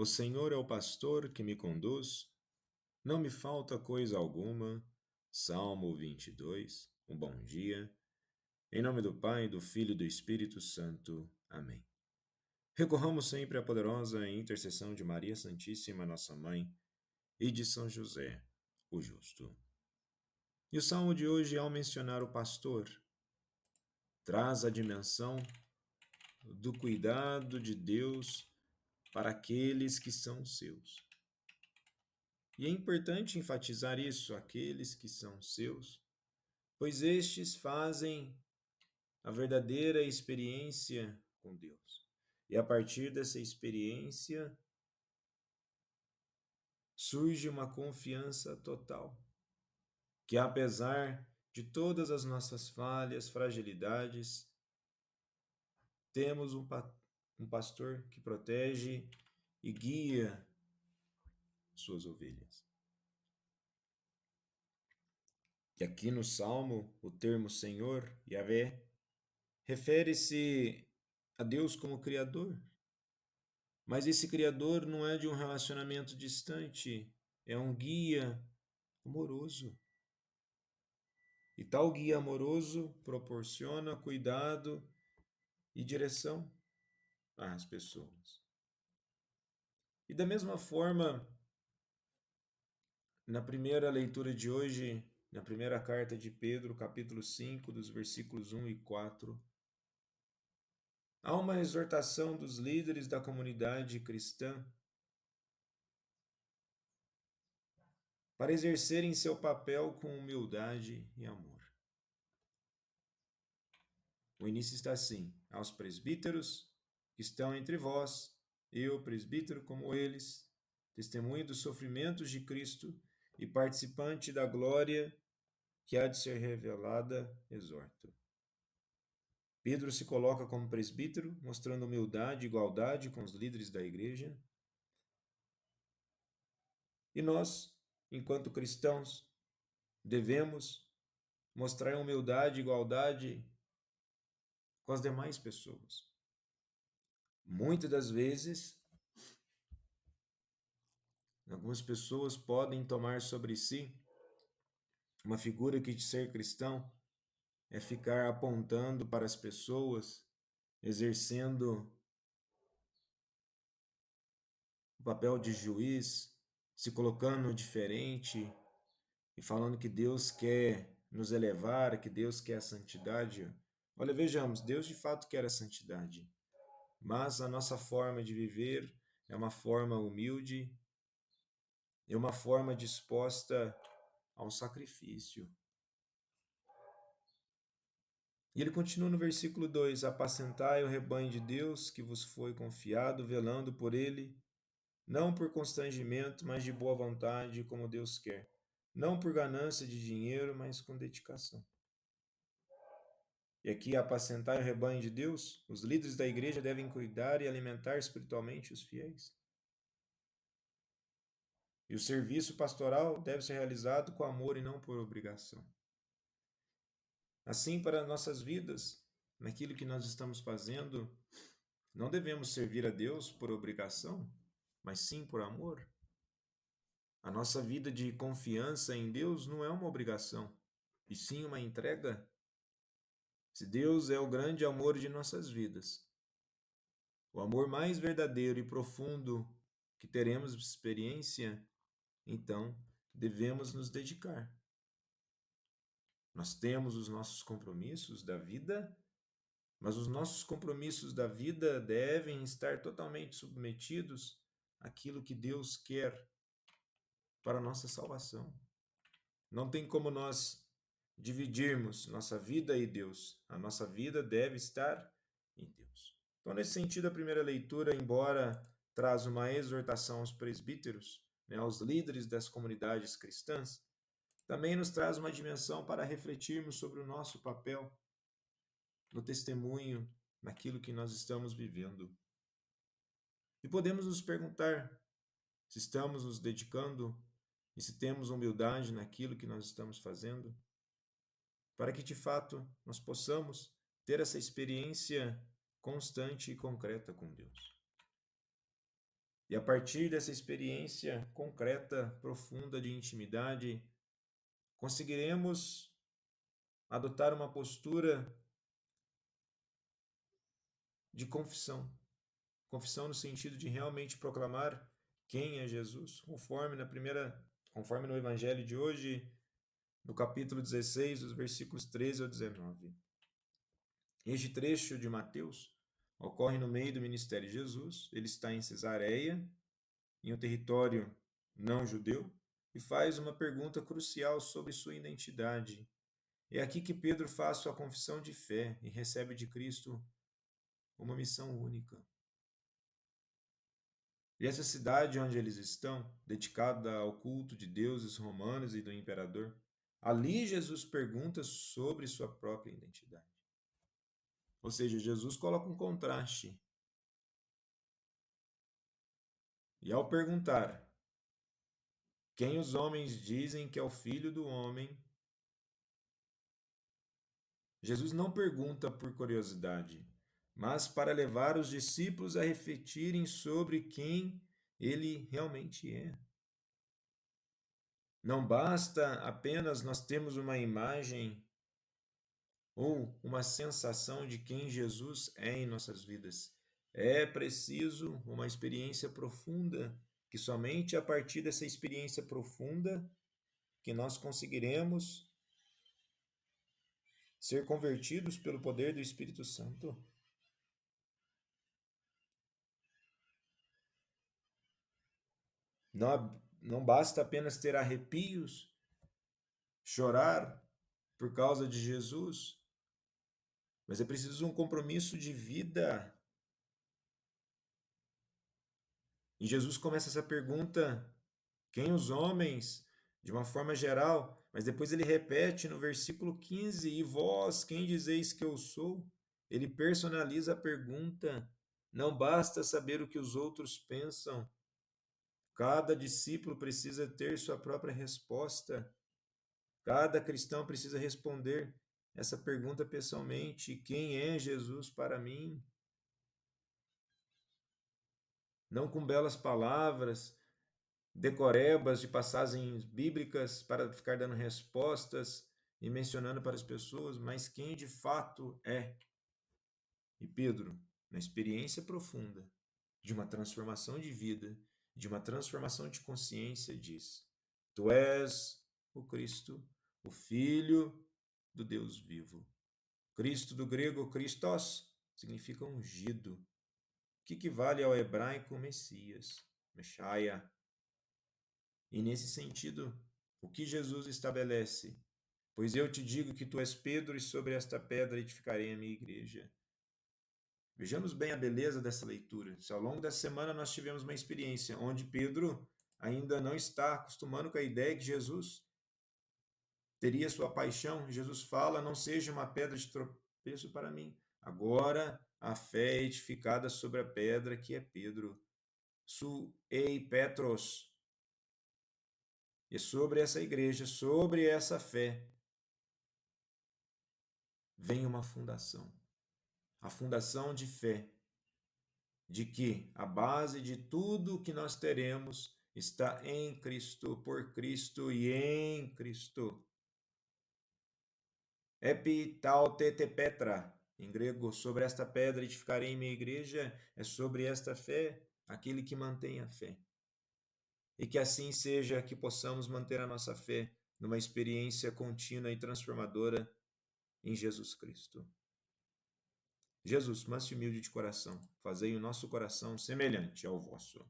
O Senhor é o pastor que me conduz, não me falta coisa alguma. Salmo 22. Um bom dia. Em nome do Pai, do Filho e do Espírito Santo. Amém. Recorramos sempre à poderosa intercessão de Maria Santíssima, nossa Mãe, e de São José, o Justo. E o salmo de hoje, ao mencionar o pastor, traz a dimensão do cuidado de Deus para aqueles que são seus. E é importante enfatizar isso, aqueles que são seus, pois estes fazem a verdadeira experiência com Deus. E a partir dessa experiência surge uma confiança total, que apesar de todas as nossas falhas, fragilidades, temos um pastor que protege e guia suas ovelhas. E aqui no Salmo, o termo Senhor, Yahvé, refere-se a Deus como Criador. Mas esse Criador não é de um relacionamento distante, é um guia amoroso. E tal guia amoroso proporciona cuidado e direção às pessoas. E da mesma forma, na primeira leitura de hoje, na primeira carta de Pedro, capítulo 5, dos versículos 1 e 4, há uma exortação dos líderes da comunidade cristã para exercerem seu papel com humildade e amor. O início está assim: aos presbíteros que estão entre vós, eu, presbítero como eles, testemunho dos sofrimentos de Cristo e participante da glória que há de ser revelada, exorto. Pedro se coloca como presbítero, mostrando humildade e igualdade com os líderes da igreja. E nós, enquanto cristãos, devemos mostrar humildade e igualdade com as demais pessoas. Muitas das vezes, algumas pessoas podem tomar sobre si uma figura que de ser cristão é ficar apontando para as pessoas, exercendo o papel de juiz, se colocando diferente e falando que Deus quer nos elevar, que Deus quer a santidade. Olha, vejamos, Deus de fato quer a santidade, mas a nossa forma de viver é uma forma humilde, é uma forma disposta ao sacrifício. E ele continua no versículo 2: apacentai o rebanho de Deus que vos foi confiado, velando por ele, não por constrangimento, mas de boa vontade, como Deus quer. Não por ganância de dinheiro, mas com dedicação. E aqui, apacentai o rebanho de Deus, os líderes da igreja devem cuidar e alimentar espiritualmente os fiéis. E o serviço pastoral deve ser realizado com amor e não por obrigação. Assim, para nossas vidas, naquilo que nós estamos fazendo, não devemos servir a Deus por obrigação, mas sim por amor. A nossa vida de confiança em Deus não é uma obrigação, e sim uma entrega. Se Deus é o grande amor de nossas vidas, o amor mais verdadeiro e profundo que teremos experiência, então devemos nos dedicar. Nós temos os nossos compromissos da vida, mas os nossos compromissos da vida devem estar totalmente submetidos àquilo que Deus quer para a nossa salvação. Não tem como nós dividirmos nossa vida e Deus. A nossa vida deve estar em Deus. Então, nesse sentido, a primeira leitura, embora traz uma exortação aos presbíteros, aos líderes das comunidades cristãs, também nos traz uma dimensão para refletirmos sobre o nosso papel no testemunho, naquilo que nós estamos vivendo. E podemos nos perguntar se estamos nos dedicando e se temos humildade naquilo que nós estamos fazendo, para que de fato nós possamos ter essa experiência constante e concreta com Deus. E a partir dessa experiência concreta, profunda de intimidade, conseguiremos adotar uma postura de confissão. Confissão no sentido de realmente proclamar quem é Jesus, conforme no evangelho de hoje, no capítulo 16, dos versículos 13 ao 19. Este trecho de Mateus ocorre no meio do ministério de Jesus. Ele está em Cesareia, em um território não judeu, e faz uma pergunta crucial sobre sua identidade. É aqui que Pedro faz sua confissão de fé e recebe de Cristo uma missão única. E essa cidade onde eles estão, dedicada ao culto de deuses romanos e do imperador, ali Jesus pergunta sobre sua própria identidade. Ou seja, Jesus coloca um contraste. E ao perguntar quem os homens dizem que é o Filho do Homem, Jesus não pergunta por curiosidade, mas para levar os discípulos a refletirem sobre quem ele realmente é. Não basta apenas nós termos uma imagem ou uma sensação de quem Jesus é em nossas vidas. É preciso uma experiência profunda, que somente a partir dessa experiência profunda que nós conseguiremos ser convertidos pelo poder do Espírito Santo. Não basta apenas ter arrepios, chorar por causa de Jesus, mas é preciso um compromisso de vida. E Jesus começa essa pergunta: quem os homens, de uma forma geral, mas depois ele repete no versículo 15: e vós, quem dizeis que eu sou? Ele personaliza a pergunta. Não basta saber o que os outros pensam. Cada discípulo precisa ter sua própria resposta. Cada cristão precisa responder essa pergunta pessoalmente: quem é Jesus para mim? Não com belas palavras, decorebas de passagens bíblicas para ficar dando respostas e mencionando para as pessoas, mas quem de fato é. E Pedro, na experiência profunda de uma transformação de vida, de uma transformação de consciência, diz: Tu és o Cristo, o Filho do Deus vivo. Cristo do grego Christos significa ungido, que equivale ao hebraico Messias, Messiah. E nesse sentido, o que Jesus estabelece? Pois eu te digo que tu és Pedro, e sobre esta pedra edificarei a minha igreja. Vejamos bem a beleza dessa leitura. Se ao longo dessa semana nós tivemos uma experiência onde Pedro ainda não está acostumando com a ideia que Jesus teria sua paixão, Jesus fala: não seja uma pedra de tropeço para mim. Agora a fé é edificada sobre a pedra que é Pedro. Su ei Petros. E sobre essa igreja, sobre essa fé, vem uma fundação. A fundação de fé, de que a base de tudo que nós teremos está em Cristo, por Cristo e em Cristo. Epi tau tete petra, em grego, sobre esta pedra edificarei minha igreja, é sobre esta fé, aquele que mantém a fé. E que assim seja, que possamos manter a nossa fé numa experiência contínua e transformadora em Jesus Cristo. Jesus, manso e humilde de coração, fazei o nosso coração semelhante ao vosso.